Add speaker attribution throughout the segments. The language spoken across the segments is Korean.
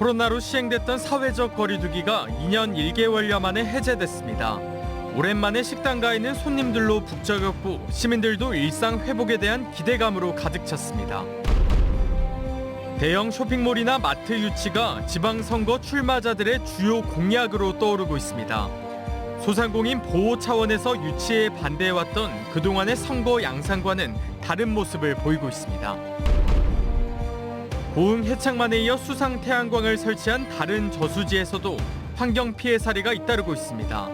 Speaker 1: 코로나로 시행됐던 사회적 거리두기가 2년 1개월여 만에 해제됐습니다. 오랜만에 식당 가에는 손님들로 북적였고 시민들도 일상 회복에 대한 기대감으로 가득 찼습니다. 대형 쇼핑몰이나 마트 유치가 지방선거 출마자들의 주요 공약으로 떠오르고 있습니다. 소상공인 보호 차원에서 유치에 반대해왔던 그동안의 선거 양상과는 다른 모습을 보이고 있습니다. 고흥 해창만에 이어 수상 태양광을 설치한 다른 저수지에서도 환경 피해 사례가 잇따르고 있습니다.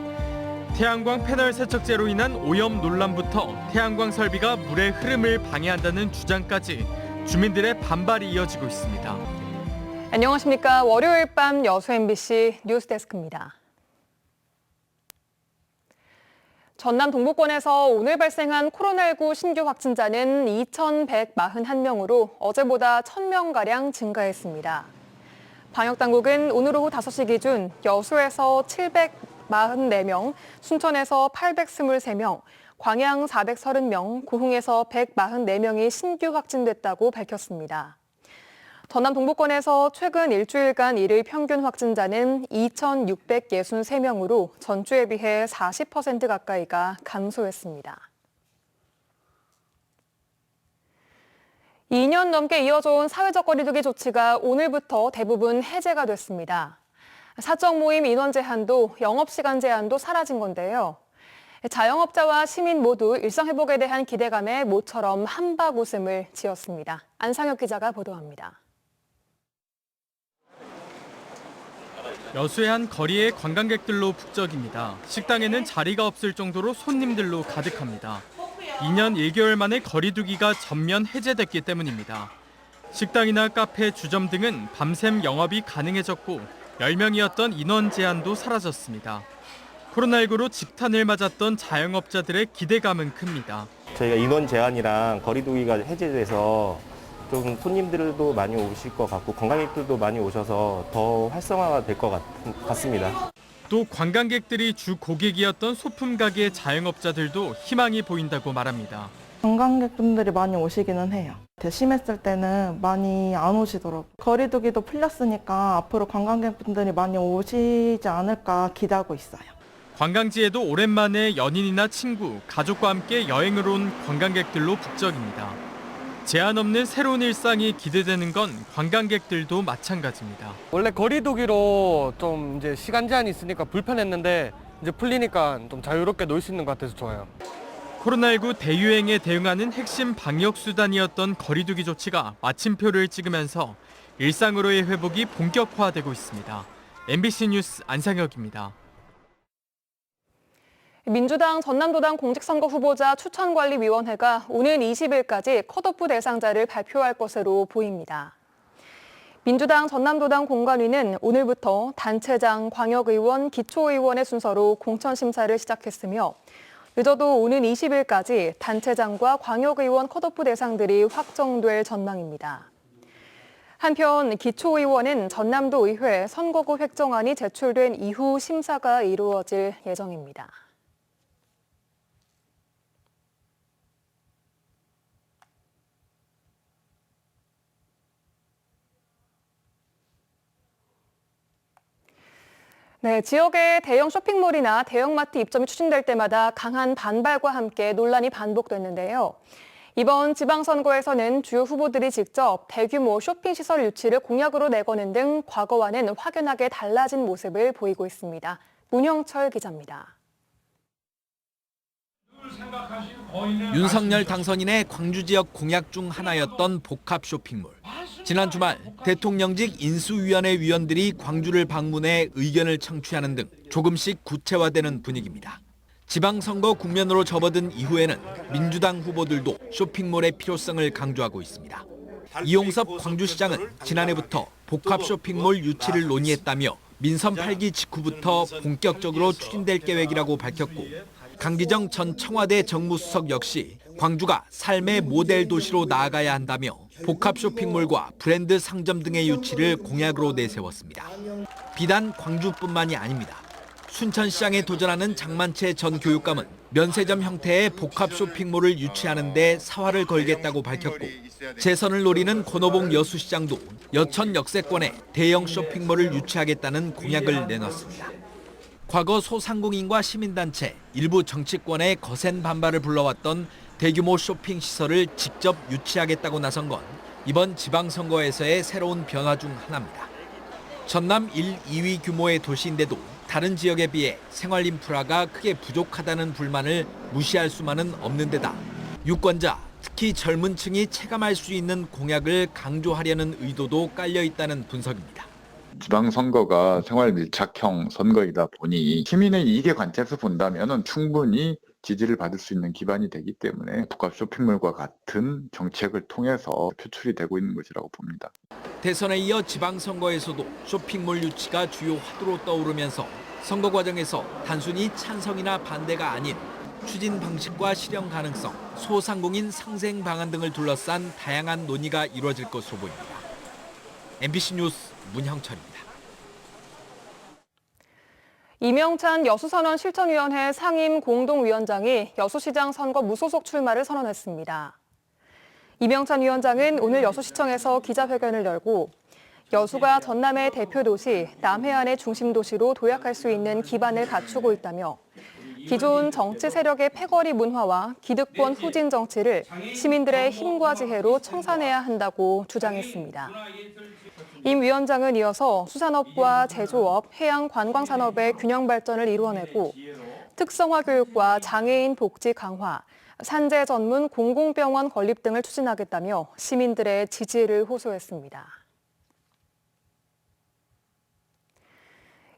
Speaker 1: 태양광 패널 세척제로 인한 오염 논란부터 태양광 설비가 물의 흐름을 방해한다는 주장까지 주민들의 반발이 이어지고 있습니다.
Speaker 2: 안녕하십니까. 월요일 밤 여수 MBC 뉴스데스크입니다. 전남 동부권에서 오늘 발생한 코로나19 신규 확진자는 2,141명으로 어제보다 1,000명가량 증가했습니다. 방역당국은 오늘 오후 5시 기준 여수에서 744명, 순천에서 823명, 광양 430명, 고흥에서 144명이 신규 확진됐다고 밝혔습니다. 전남 동부권에서 최근 일주일간 일일 평균 확진자는 2,663명으로 전주에 비해 40% 가까이가 감소했습니다. 2년 넘게 이어져온 사회적 거리두기 조치가 오늘부터 대부분 해제가 됐습니다. 사적 모임 인원 제한도 영업시간 제한도 사라진 건데요. 자영업자와 시민 모두 일상 회복에 대한 기대감에 모처럼 한박 웃음을 지었습니다. 안상혁 기자가 보도합니다.
Speaker 1: 여수의 한 거리의 관광객들로 북적입니다. 식당에는 자리가 없을 정도로 손님들로 가득합니다. 2년 1개월 만에 거리두기가 전면 해제됐기 때문입니다. 식당이나 카페, 주점 등은 밤샘 영업이 가능해졌고 10명이었던 인원 제한도 사라졌습니다. 코로나19로 직탄을 맞았던 자영업자들의 기대감은 큽니다.
Speaker 3: 저희가 인원 제한이랑 거리두기가 해제돼서 좀 손님들도 많이 오실 것 같고 관광객들도 많이 오셔서 더 활성화가 될 것 같습니다.
Speaker 1: 또 관광객들이 주 고객이었던 소품 가게 자영업자들도 희망이 보인다고 말합니다.
Speaker 4: 관광객분들이 많이 오시기는 해요. 심했을 때는 많이 안 오시더라고요. 거리두기도 풀렸으니까 앞으로 관광객분들이 많이 오시지 않을까 기대하고 있어요.
Speaker 1: 관광지에도 오랜만에 연인이나 친구, 가족과 함께 여행을 온 관광객들로 북적입니다. 제한 없는 새로운 일상이 기대되는 건 관광객들도 마찬가지입니다.
Speaker 5: 원래 거리두기로 좀 이제 시간 제한이 있으니까 불편했는데 이제 풀리니까 좀 자유롭게 놀 수 있는 것 같아서 좋아요.
Speaker 1: 코로나19 대유행에 대응하는 핵심 방역 수단이었던 거리두기 조치가 마침표를 찍으면서 일상으로의 회복이 본격화되고 있습니다. MBC 뉴스 안상혁입니다.
Speaker 2: 민주당 전남도당 공직선거 후보자 추천관리위원회가 오는 20일까지 컷오프 대상자를 발표할 것으로 보입니다. 민주당 전남도당 공관위는 오늘부터 단체장, 광역의원, 기초의원의 순서로 공천심사를 시작했으며 늦어도 오는 20일까지 단체장과 광역의원 컷오프 대상들이 확정될 전망입니다. 한편 기초의원은 전남도 의회 선거구 획정안이 제출된 이후 심사가 이루어질 예정입니다. 네, 지역의 대형 쇼핑몰이나 대형마트 입점이 추진될 때마다 강한 반발과 함께 논란이 반복됐는데요. 이번 지방선거에서는 주요 후보들이 직접 대규모 쇼핑시설 유치를 공약으로 내거는 등 과거와는 확연하게 달라진 모습을 보이고 있습니다. 문형철 기자입니다.
Speaker 6: 윤석열 당선인의 광주 지역 공약 중 하나였던 복합 쇼핑몰. 지난 주말 대통령직 인수위원회 위원들이 광주를 방문해 의견을 청취하는 등 조금씩 구체화되는 분위기입니다. 지방선거 국면으로 접어든 이후에는 민주당 후보들도 쇼핑몰의 필요성을 강조하고 있습니다. 이용섭 광주시장은 지난해부터 복합 쇼핑몰 유치를 논의했다며 민선 8기 직후부터 본격적으로 추진될 계획이라고 밝혔고 강기정 전 청와대 정무수석 역시 광주가 삶의 모델 도시로 나아가야 한다며 복합 쇼핑몰과 브랜드 상점 등의 유치를 공약으로 내세웠습니다. 비단 광주뿐만이 아닙니다. 순천시장에 도전하는 장만채 전 교육감은 면세점 형태의 복합 쇼핑몰을 유치하는 데 사활을 걸겠다고 밝혔고 재선을 노리는 권오봉 여수시장도 여천 역세권에 대형 쇼핑몰을 유치하겠다는 공약을 내놨습니다. 과거 소상공인과 시민단체, 일부 정치권의 거센 반발을 불러왔던 대규모 쇼핑시설을 직접 유치하겠다고 나선 건 이번 지방선거에서의 새로운 변화 중 하나입니다. 전남 1, 2위 규모의 도시인데도 다른 지역에 비해 생활 인프라가 크게 부족하다는 불만을 무시할 수만은 없는 데다 유권자, 특히 젊은 층이 체감할 수 있는 공약을 강조하려는 의도도 깔려 있다는 분석입니다.
Speaker 7: 지방선거가 생활 밀착형 선거이다 보니 시민의 이익의 관점에서 본다면 충분히 지지를 받을 수 있는 기반이 되기 때문에 복합 쇼핑몰과 같은 정책을 통해서 표출이 되고 있는 것이라고 봅니다.
Speaker 6: 대선에 이어 지방선거에서도 쇼핑몰 유치가 주요 화두로 떠오르면서 선거 과정에서 단순히 찬성이나 반대가 아닌 추진 방식과 실현 가능성, 소상공인 상생 방안 등을 둘러싼 다양한 논의가 이루어질 것으로 보입니다. MBC 뉴스 문형철입니다.
Speaker 2: 이명찬 여수선언 실천위원회 상임 공동위원장이 여수시장 선거 무소속 출마를 선언했습니다. 이명찬 위원장은 오늘 여수시청에서 기자회견을 열고 여수가 전남의 대표 도시, 남해안의 중심 도시로 도약할 수 있는 기반을 갖추고 있다며 기존 정치 세력의 패거리 문화와 기득권 후진 정치를 시민들의 힘과 지혜로 청산해야 한다고 주장했습니다. 임 위원장은 이어서 수산업과 제조업, 해양 관광산업의 균형 발전을 이루어내고 특성화 교육과 장애인 복지 강화, 산재 전문 공공병원 건립 등을 추진하겠다며 시민들의 지지를 호소했습니다.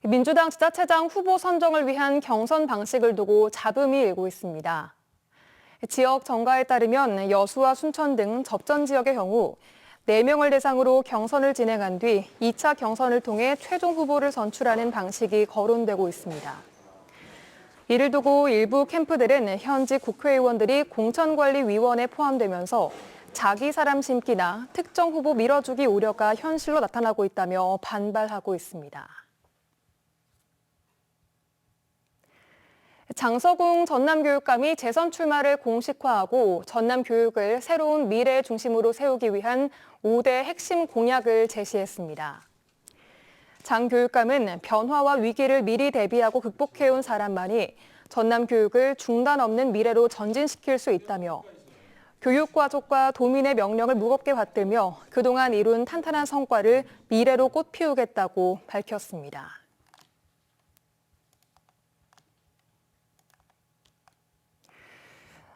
Speaker 2: 민주당 지자체장 후보 선정을 위한 경선 방식을 두고 잡음이 일고 있습니다. 지역 정가에 따르면 여수와 순천 등 접전 지역의 경우 4명을 대상으로 경선을 진행한 뒤 2차 경선을 통해 최종 후보를 선출하는 방식이 거론되고 있습니다. 이를 두고 일부 캠프들은 현직 국회의원들이 공천관리위원회에 포함되면서 자기 사람 심기나 특정 후보 밀어주기 우려가 현실로 나타나고 있다며 반발하고 있습니다. 장서궁 전남교육감이 재선 출마를 공식화하고 전남교육을 새로운 미래 중심으로 세우기 위한 5대 핵심 공약을 제시했습니다. 장 교육감은 변화와 위기를 미리 대비하고 극복해온 사람만이 전남교육을 중단 없는 미래로 전진시킬 수 있다며 교육과족과 도민의 명령을 무겁게 받들며 그동안 이룬 탄탄한 성과를 미래로 꽃피우겠다고 밝혔습니다.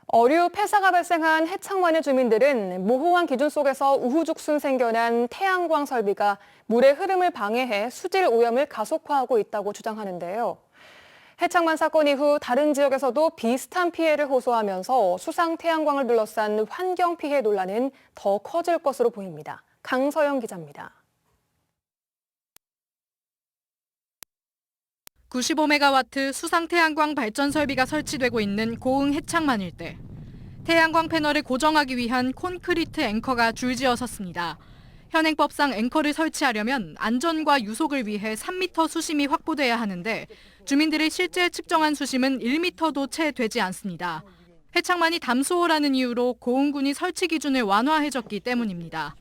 Speaker 2: 어류 폐사가 발생한 해창만의 주민들은 모호한 기준 속에서 우후죽순 생겨난 태양광 설비가 물의 흐름을 방해해 수질 오염을 가속화하고 있다고 주장하는데요. 해창만 사건 이후 다른 지역에서도 비슷한 피해를 호소하면서 수상 태양광을 둘러싼 환경 피해 논란은 더 커질 것으로 보입니다. 강서영 기자입니다.
Speaker 8: 95메가와트 수상 태양광 발전 설비가 설치되고 있는 고흥 해창만 일대. 태양광 패널을 고정하기 위한 콘크리트 앵커가 줄지어 섰습니다. 현행법상 앵커를 설치하려면 안전과 유속을 위해 3m 수심이 확보돼야 하는데 주민들이 실제 측정한 수심은 1m도 채 되지 않습니다. 해창만이 담수호라는 이유로 고흥군이 설치 기준을 완화해줬기 때문입니다.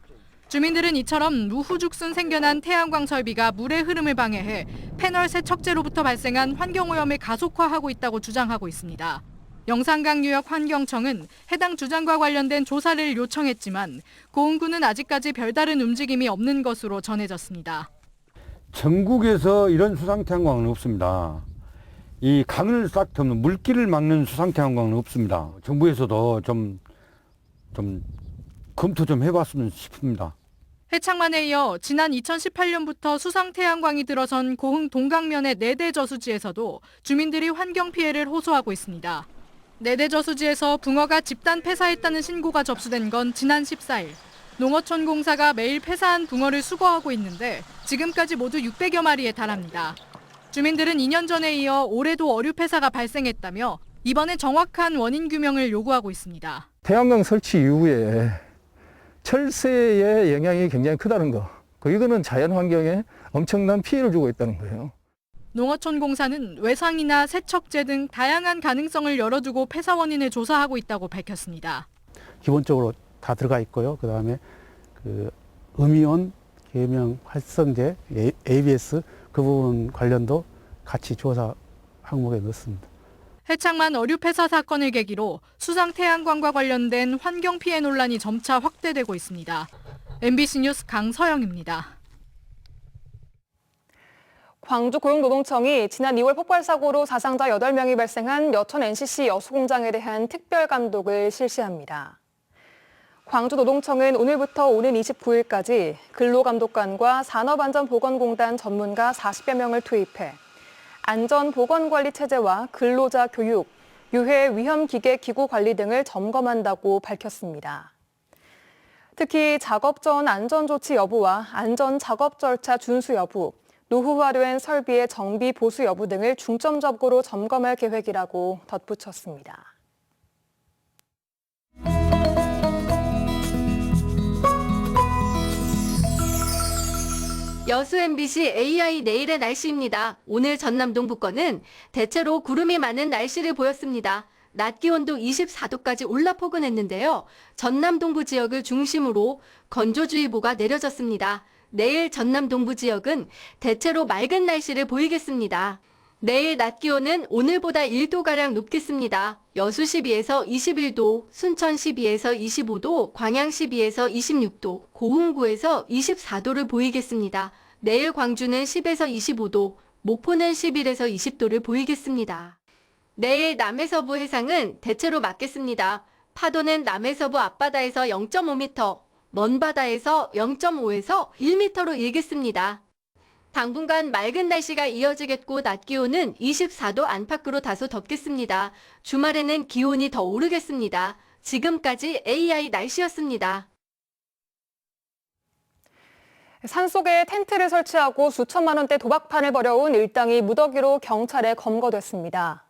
Speaker 8: 주민들은 이처럼 우후죽순 생겨난 태양광 설비가 물의 흐름을 방해해 패널 세척제로부터 발생한 환경오염을 가속화하고 있다고 주장하고 있습니다. 영산강유역 환경청은 해당 주장과 관련된 조사를 요청했지만 고흥군은 아직까지 별다른 움직임이 없는 것으로 전해졌습니다.
Speaker 9: 전국에서 이런 수상태양광은 없습니다. 이 강을 싹 덮는 물길을 막는 수상태양광은 없습니다. 정부에서도 좀 검토 좀 해봤으면 싶습니다.
Speaker 8: 해창만에 이어 지난 2018년부터 수상 태양광이 들어선 고흥 동강면의 내대 저수지에서도 주민들이 환경 피해를 호소하고 있습니다. 내대 저수지에서 붕어가 집단 폐사했다는 신고가 접수된 건 지난 14일. 농어촌 공사가 매일 폐사한 붕어를 수거하고 있는데 지금까지 모두 600여 마리에 달합니다. 주민들은 2년 전에 이어 올해도 어류 폐사가 발생했다며 이번에 정확한 원인 규명을 요구하고 있습니다.
Speaker 10: 태양광 설치 이후에 철새의 영향이 굉장히 크다는 거. 이거는 자연 환경에 엄청난 피해를 주고 있다는 거예요.
Speaker 8: 농어촌공사는 외상이나 세척제 등 다양한 가능성을 열어두고 폐사 원인을 조사하고 있다고 밝혔습니다.
Speaker 11: 기본적으로 다 들어가 있고요. 그다음에 음이온, 계명 활성제, ABS 그 부분 관련도 같이 조사 항목에 넣습니다.
Speaker 8: 해창만 어류 폐사 사건을 계기로 수상 태양광과 관련된 환경 피해 논란이 점차 확대되고 있습니다. MBC 뉴스 강서영입니다.
Speaker 2: 광주고용노동청이 지난 2월 폭발 사고로 사상자 8명이 발생한 여천 NCC 여수공장에 대한 특별 감독을 실시합니다. 광주노동청은 오늘부터 오는 29일까지 근로감독관과 산업안전보건공단 전문가 40여 명을 투입해 안전보건관리 체제와 근로자 교육, 유해 위험기계 기구 관리 등을 점검한다고 밝혔습니다. 특히 작업 전 안전조치 여부와 안전작업 절차 준수 여부, 노후화된 설비의 정비 보수 여부 등을 중점적으로 점검할 계획이라고 덧붙였습니다.
Speaker 12: 여수 MBC AI 내일의 날씨입니다. 오늘 전남 동부권은 대체로 구름이 많은 날씨를 보였습니다. 낮 기온도 24도까지 올라 포근했는데요. 전남 동부 지역을 중심으로 건조주의보가 내려졌습니다. 내일 전남 동부 지역은 대체로 맑은 날씨를 보이겠습니다. 내일 낮 기온은 오늘보다 1도가량 높겠습니다. 여수 12에서 21도, 순천 12에서 25도, 광양 12에서 26도, 고흥구에서 24도를 보이겠습니다. 내일 광주는 10에서 25도, 목포는 11에서 20도를 보이겠습니다. 내일 남해서부 해상은 대체로 맑겠습니다. 파도는 남해서부 앞바다에서 0.5m, 먼바다에서 0.5에서 1m로 일겠습니다. 당분간 맑은 날씨가 이어지겠고 낮 기온은 24도 안팎으로 다소 덥겠습니다. 주말에는 기온이 더 오르겠습니다. 지금까지 AI 날씨였습니다.
Speaker 2: 산속에 텐트를 설치하고 수천만 원대 도박판을 벌여온 일당이 무더기로 경찰에 검거됐습니다.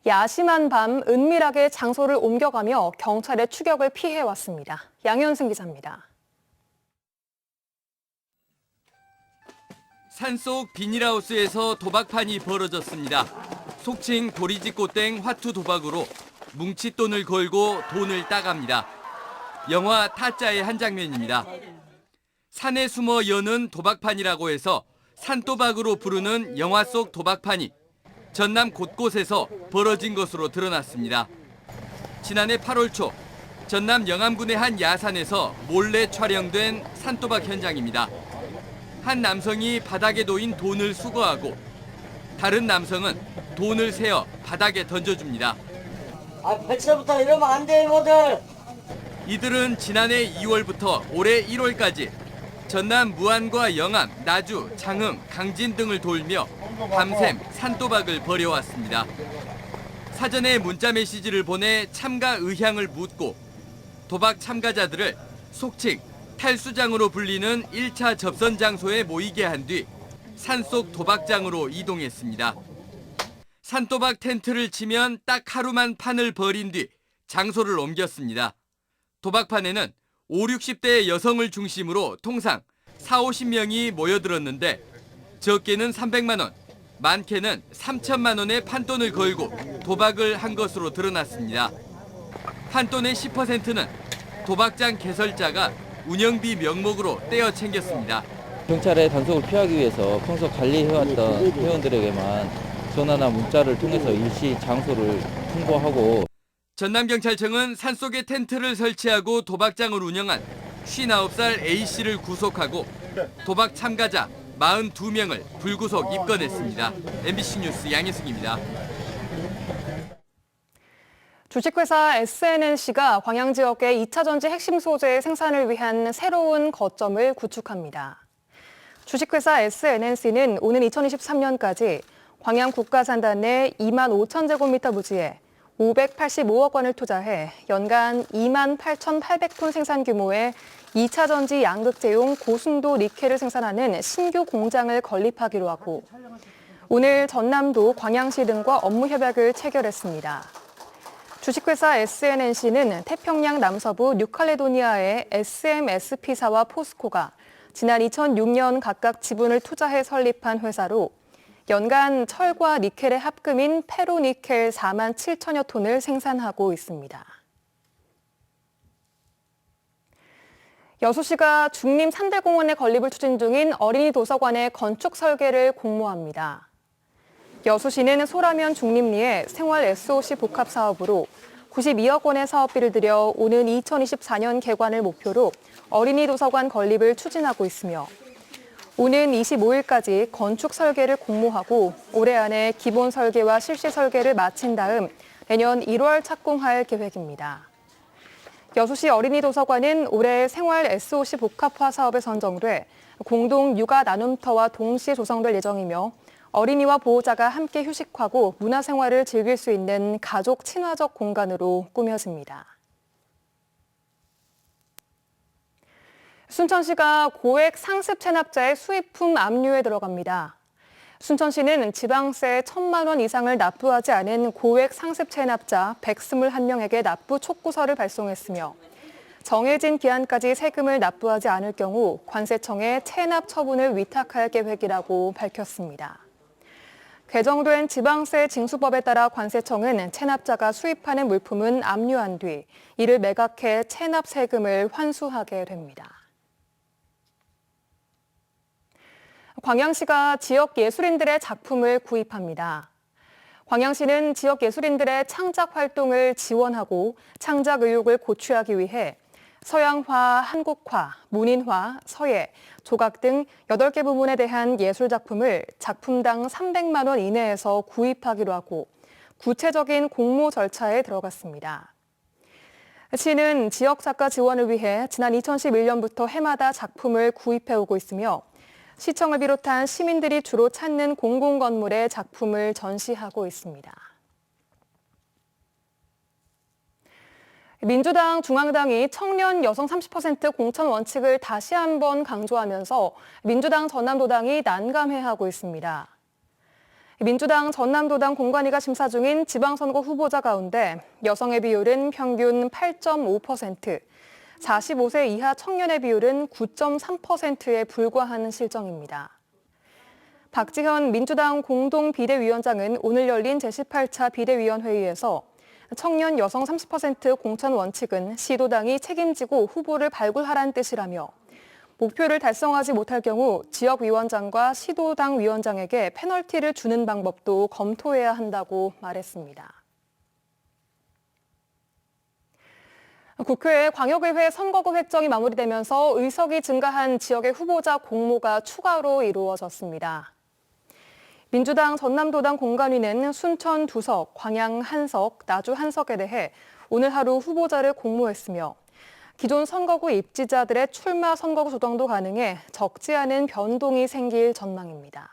Speaker 2: 야심한 밤 은밀하게 장소를 옮겨가며 경찰의 추격을 피해왔습니다. 양현승 기자입니다.
Speaker 1: 산속 비닐하우스에서 도박판이 벌어졌습니다. 속칭 도리지꽃땡 화투 도박으로 뭉칫돈을 걸고 돈을 따갑니다. 영화 타짜의 한 장면입니다. 산에 숨어 여는 도박판이라고 해서 산도박으로 부르는 영화 속 도박판이 전남 곳곳에서 벌어진 것으로 드러났습니다. 지난해 8월 초 전남 영암군의 한 야산에서 몰래 촬영된 산도박 현장입니다. 한 남성이 바닥에 놓인 돈을 수거하고 다른 남성은 돈을 세어 바닥에 던져줍니다.
Speaker 13: 벌써부터 이러면 안 돼, 이모들.
Speaker 1: 이들은 지난해 2월부터 올해 1월까지 전남 무안과 영암, 나주, 장흥, 강진 등을 돌며 밤샘 산도박을 벌여왔습니다. 사전에 문자 메시지를 보내 참가 의향을 묻고 도박 참가자들을 속칭 탈수장으로 불리는 1차 접선 장소에 모이게 한 뒤 산속 도박장으로 이동했습니다. 산도박 텐트를 치면 딱 하루만 판을 벌인 뒤 장소를 옮겼습니다. 도박판에는 5, 60대의 여성을 중심으로 통상 4, 50명이 모여들었는데 적게는 300만 원, 많게는 3천만 원의 판돈을 걸고 도박을 한 것으로 드러났습니다. 판돈의 10%는 도박장 개설자가 운영비 명목으로 떼어 챙겼습니다.
Speaker 14: 경찰의 단속을 피하기 위해서 평소 관리해왔던 회원들에게만 전화나 문자를 통해서 일시 장소를 통보하고
Speaker 1: 전남경찰청은 산속에 텐트를 설치하고 도박장을 운영한 59살 A씨를 구속하고 도박 참가자 42명을 불구속 입건했습니다. MBC 뉴스 양희승입니다.
Speaker 2: 주식회사 SNNC가 광양 지역의 2차 전지 핵심 소재 생산을 위한 새로운 거점을 구축합니다. 주식회사 SNNC는 오는 2023년까지 광양 국가산단 내 2만 5천 제곱미터 부지에 585억 원을 투자해 연간 2만 8,800톤 생산 규모의 2차 전지 양극재용 고순도 니켈을 생산하는 신규 공장을 건립하기로 하고 오늘 전남도 광양시 등과 업무 협약을 체결했습니다. 주식회사 SNNC는 태평양 남서부 뉴칼레도니아의 SMSP사와 포스코가 지난 2006년 각각 지분을 투자해 설립한 회사로 연간 철과 니켈의 합금인 페로니켈 4만 7천여 톤을 생산하고 있습니다. 여수시가 중림 산들공원의 건립을 추진 중인 어린이 도서관의 건축 설계를 공모합니다. 여수시는 소라면 중림리에 생활 SOC 복합 사업으로 92억 원의 사업비를 들여 오는 2024년 개관을 목표로 어린이 도서관 건립을 추진하고 있으며 오는 25일까지 건축 설계를 공모하고 올해 안에 기본 설계와 실시 설계를 마친 다음 내년 1월 착공할 계획입니다. 여수시 어린이 도서관은 올해 생활 SOC 복합화 사업에 선정돼 공동 육아 나눔터와 동시에 조성될 예정이며 어린이와 보호자가 함께 휴식하고 문화생활을 즐길 수 있는 가족 친화적 공간으로 꾸며집니다. 순천시가 고액 상습 체납자의 수입품 압류에 들어갑니다. 순천시는 지방세 1,000만 원 이상을 납부하지 않은 고액 상습 체납자 121명에게 납부 촉구서를 발송했으며 정해진 기한까지 세금을 납부하지 않을 경우 관세청에 체납 처분을 위탁할 계획이라고 밝혔습니다. 개정된 지방세 징수법에 따라 관세청은 체납자가 수입하는 물품은 압류한 뒤 이를 매각해 체납 세금을 환수하게 됩니다. 광양시가 지역 예술인들의 작품을 구입합니다. 광양시는 지역 예술인들의 창작 활동을 지원하고 창작 의욕을 고취하기 위해 서양화, 한국화, 문인화, 서예, 조각 등 8개 부문에 대한 예술 작품을 작품당 300만 원 이내에서 구입하기로 하고 구체적인 공모 절차에 들어갔습니다. 시는 지역 작가 지원을 위해 지난 2011년부터 해마다 작품을 구입해오고 있으며 시청을 비롯한 시민들이 주로 찾는 공공건물에 작품을 전시하고 있습니다. 민주당, 중앙당이 청년 여성 30% 공천 원칙을 다시 한번 강조하면서 민주당 전남도당이 난감해하고 있습니다. 민주당 전남도당 공관위가 심사 중인 지방선거 후보자 가운데 여성의 비율은 평균 8.5%, 45세 이하 청년의 비율은 9.3%에 불과한 실정입니다. 박지현 민주당 공동비대위원장은 오늘 열린 제18차 비대위원회의에서 청년 여성 30% 공천 원칙은 시도당이 책임지고 후보를 발굴하라는 뜻이라며 목표를 달성하지 못할 경우 지역위원장과 시도당 위원장에게 페널티를 주는 방법도 검토해야 한다고 말했습니다. 국회 광역의회 선거구 획정이 마무리되면서 의석이 증가한 지역의 후보자 공모가 추가로 이루어졌습니다. 민주당 전남도당 공관위는 순천 2석, 광양 1석, 나주 1석에 대해 오늘 하루 후보자를 공모했으며 기존 선거구 입지자들의 출마 선거구 조정도 가능해 적지 않은 변동이 생길 전망입니다.